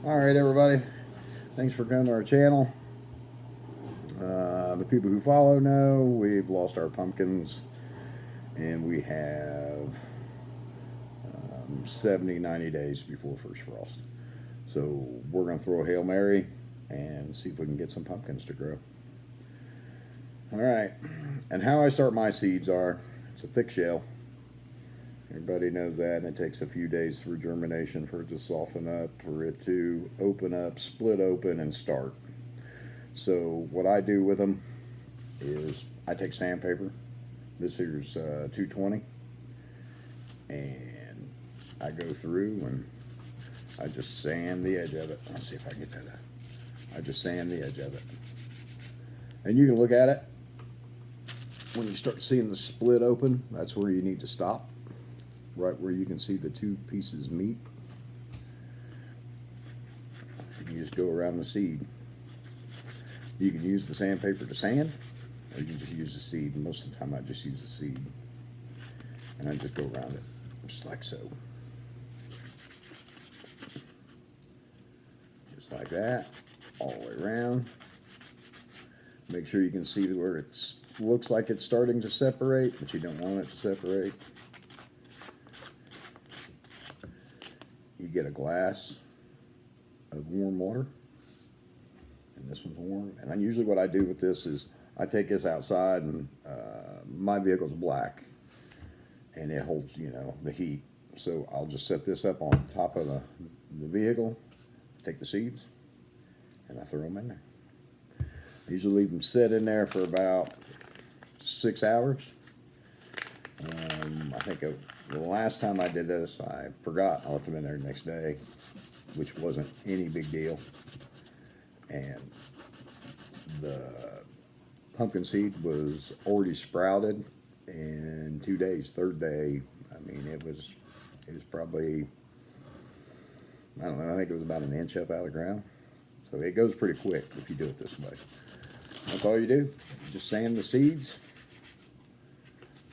Alright everybody, thanks for coming to our channel. The people who follow know we've lost our pumpkins and we have 70-90 days before first frost. So we're going to throw a Hail Mary and see if we can get some pumpkins to grow. Alright, and how I start my seeds are, it's a thick shell. Everybody knows that, and it takes a few days for germination, for it to soften up, for it to open up, split open, and start. So what I do with them is I take sandpaper. This here's 220, and I go through and I just sand the edge of it. Let's see if I can get that out. I just sand the edge of it. And you can look at it. When you start seeing the split open, that's where you need to stop. Right where you can see the two pieces meet. And you just go around the seed. You can use the sandpaper to sand, or you can just use the seed. And most of the time I just use the seed. And I just go around it, just like so. Just like that, all the way around. Make sure you can see where it looks like it's starting to separate, but you don't want it to separate. You get a glass of warm water, and this one's warm. And usually what I do with this is I take this outside, and my vehicle's black, and it holds, you know, the heat. So I'll just set this up on top of the vehicle, take the seeds, and I throw them in there. I usually leave them sit in there for about 6 hours. I think the last time I did this, I forgot. I left them in there the next day, which wasn't any big deal. And the pumpkin seed was already sprouted in 2 days. Third day, I mean, it was probably, I don't know, I think it was about an inch up out of the ground. So it goes pretty quick if you do it this way. That's all you do. Just sand the seeds,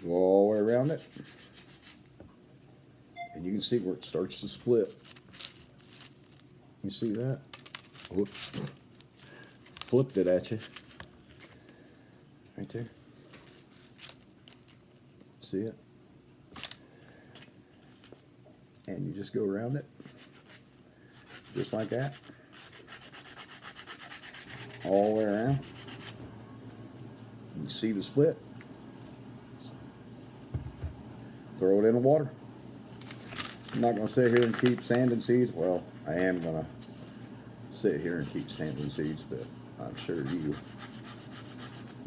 go all the way around it. And you can see where it starts to split. You see that? Whoop. Flipped it at you. Right there. See it? And you just go around it. Just like that. All the way around. You can see the split. Throw it in the water. I'm not going to sit here and keep sanding seeds. Well, I am going to sit here and keep sanding seeds, but I'm sure you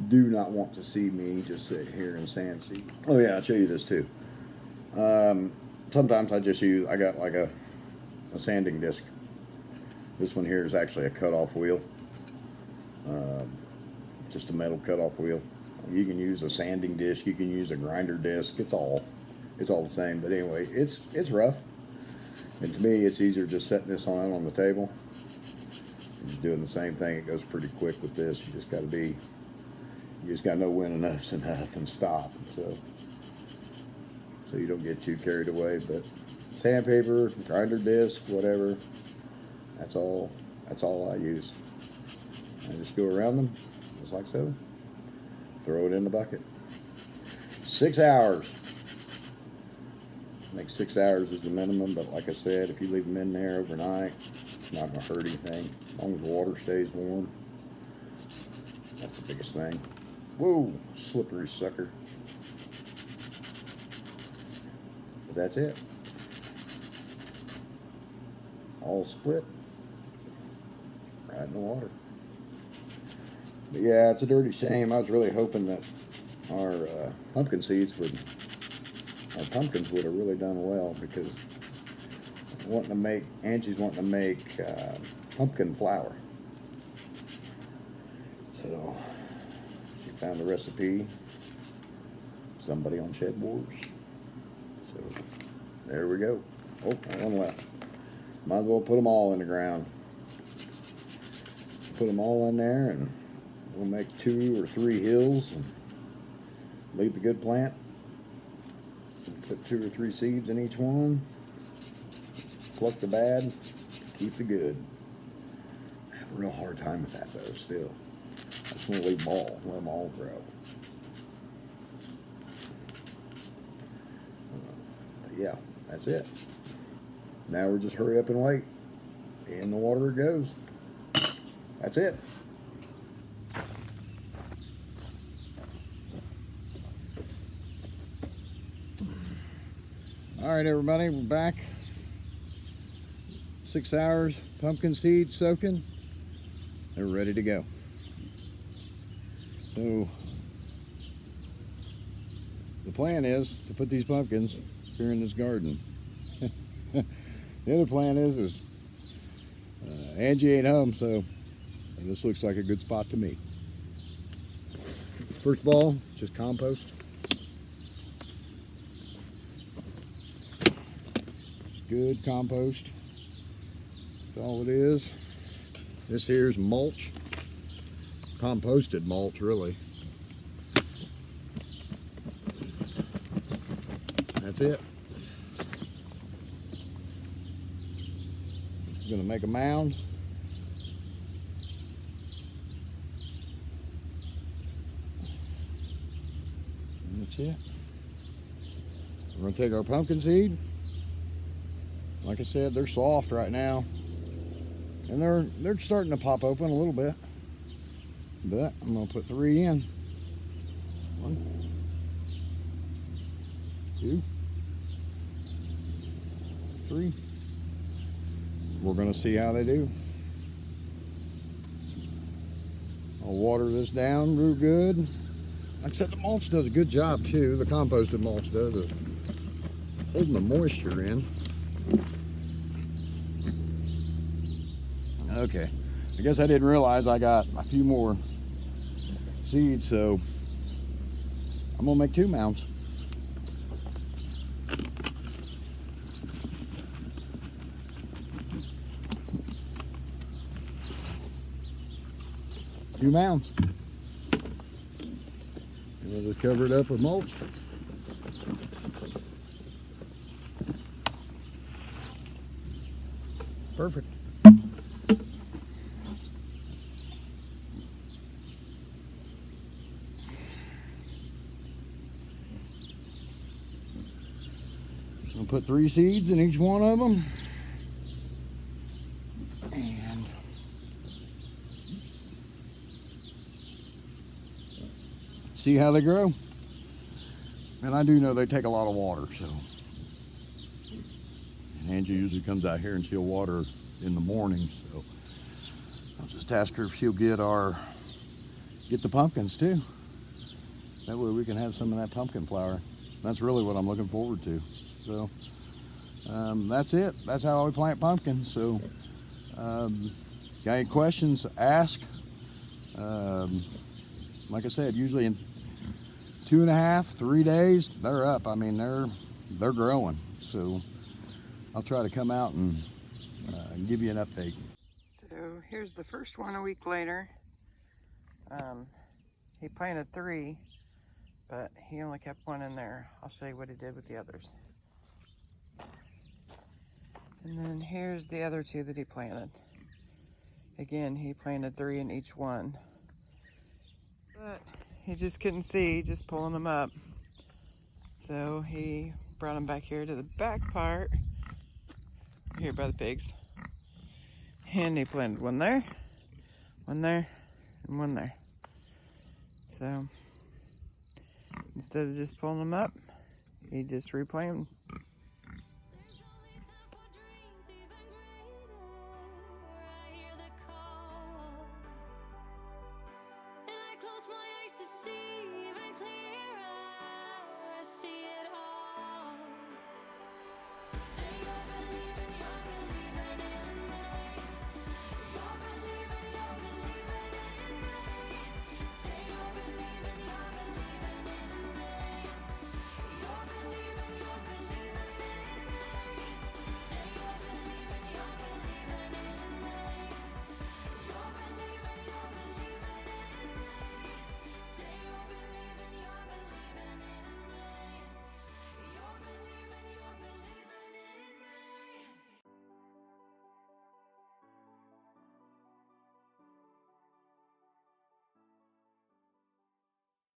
do not want to see me just sit here and sand seeds. Oh yeah, I'll show you this too. Sometimes I got like a sanding disc. This one here is actually a cut-off wheel. Just a metal cut-off wheel. You can use a sanding disc, you can use a grinder disc. It's all the same, but anyway, it's rough. And to me, it's easier just setting this on the table and just doing the same thing. It goes pretty quick with this. You just got to know when enough's enough and stop. So you don't get too carried away. But sandpaper, grinder disc, whatever. That's all I use. I just go around them, just like so. Throw it in the bucket. 6 hours. I think 6 hours is the minimum, but like I said, if you leave them in there overnight, it's not going to hurt anything. As long as the water stays warm. That's the biggest thing. Whoa, slippery sucker. But that's it. All split. Right in the water. But yeah, it's a dirty shame. I was really hoping that our pumpkin seeds our pumpkins would have really done well, because Angie's wanting to make pumpkin flour. So she found the recipe, somebody on SHEDWARS. So there we go. Oh, one left. Might as well put them all in the ground. Put them all in there, and we'll make 2 or 3 hills and leave the good plant. Put 2 or 3 seeds in each one. Pluck the bad, keep the good. real hard time with that though, still. I just want to leave them all, let them all grow. But yeah, that's it. Now we're just hurry up and wait. In the water it goes. That's it. All right, everybody, we're back. 6 hours, pumpkin seeds soaking. They're ready to go. So the plan is to put these pumpkins here in this garden. The other plan is Angie ain't home, so this looks like a good spot to me. First of all, just compost. Just good compost. That's all it is. This here's mulch. Composted mulch, really. That's it. I'm gonna make a mound. And that's it. We're gonna take our pumpkin seed. Like I said, they're soft right now. And they're starting to pop open a little bit. But I'm gonna put 3 in. 1, 2, 3. We're gonna see how they do. I'll water this down real good. Like I said, the mulch does a good job too. The composted mulch does of holding the moisture in. Okay, I guess I didn't realize I got a few more seeds, so I'm gonna make 2 mounds. Two mounds. And we'll just cover it up with mulch. Perfect. I'll put 3 seeds in each one of them. And see how they grow. And I do know they take a lot of water, so. And Angie usually comes out here and she'll water in the morning, so I'll just ask her if she'll get the pumpkins too. That way we can have some of that pumpkin flower. That's really what I'm looking forward to. So that's it. That's how we plant pumpkins. So got any questions, ask. Like I said, usually in 2.5, 3 days, they're up. I mean, they're growing. So I'll try to come out and give you an update. So here's the first one a week later. He planted 3, but he only kept 1 in there. I'll show you what he did with the others. And then here's the other 2 that he planted. Again, he planted 3 in each one. But he just couldn't see, just pulling them up. So he brought them back here to the back part, here by the pigs. And he planted 1 there, 1 there, and 1 there. So instead of just pulling them up, he just replanted